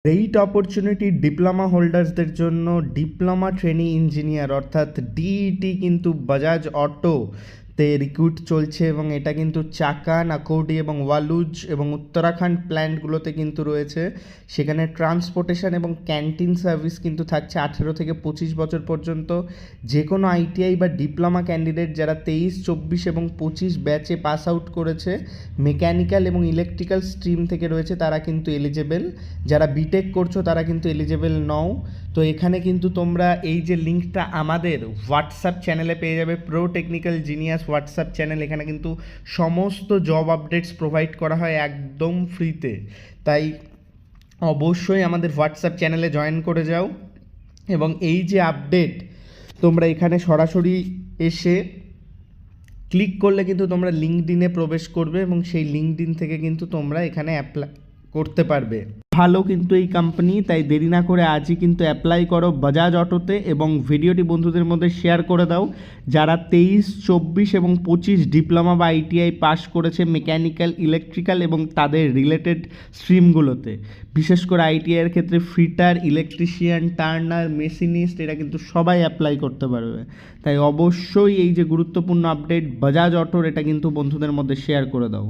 Great opportunity diploma হোল্ডার্সদের জন্য। Diploma trainee engineer অর্থাৎ DET কিন্তু বাজাজ অটোতে রিক্রুট চলছে, এবং এটা কিন্তু চাকা, নাকৌডি এবং ওয়ালুজ এবং উত্তরাখণ্ড প্ল্যান্টগুলোতে কিন্তু রয়েছে। সেখানে ট্রান্সপোর্টেশন এবং ক্যান্টিন সার্ভিস কিন্তু থাকছে 18 থেকে 25 বছর পর্যন্ত। যে কোনো আইটিআই বা ডিপ্লোমা ক্যান্ডিডেট যারা 23, 24 এবং 25 ব্যাচে পাস আউট করেছে, মেকানিক্যাল এবং ইলেকট্রিক্যাল স্ট্রিম থেকে রয়েছে, তারা কিন্তু এলিজেবল। যারা বিটেক করছো তারা কিন্তু এলিজেবল নও। তো এখানে কিন্তু তোমরা এই যে লিঙ্কটা আমাদের হোয়াটসঅ্যাপ চ্যানেলে পেয়ে যাবে, pro technical genius WhatsApp channel. এখানে কিন্তু সমস্ত জব আপডেটস প্রোভাইড করা হয় একদম ফ্রিতে। তাই অবশ্যই আমাদের হোয়াটসঅ্যাপ চ্যানেলে জয়েন করে যাও, এবং এই যে আপডেট তোমরা এখানে সরাসরি এসে ক্লিক করলে কিন্তু তোমরা লিঙ্কডইনে প্রবেশ করবে, এবং সেই লিঙ্কডইন থেকে কিন্তু তোমরা এখানে অ্যাপ্লাই করতে পারবে। ভালো কিন্তু এই কোম্পানি, তাই দেরি না করে আজই কিন্তু অ্যাপ্লাই করো বাজাজ অটোতে, এবং ভিডিওটি বন্ধুদের মধ্যে শেয়ার করে দাও যারা 23, 24 এবং 25 ডিপ্লোমা বা আইটিআই পাস করেছে মেকানিক্যাল, ইলেকট্রিক্যাল এবং তাদের রিলেটেড স্ট্রিমগুলোতে। বিশেষ করে আইটিআইয়ের ক্ষেত্রে ফিটার, ইলেকট্রিশিয়ান, টার্নার, মেশিনিস্ট এরা কিন্তু সবাই অ্যাপ্লাই করতে পারবে। তাই অবশ্যই এই যে গুরুত্বপূর্ণ আপডেট বাজাজ অটোর, এটা কিন্তু বন্ধুদের মধ্যে শেয়ার করে দাও।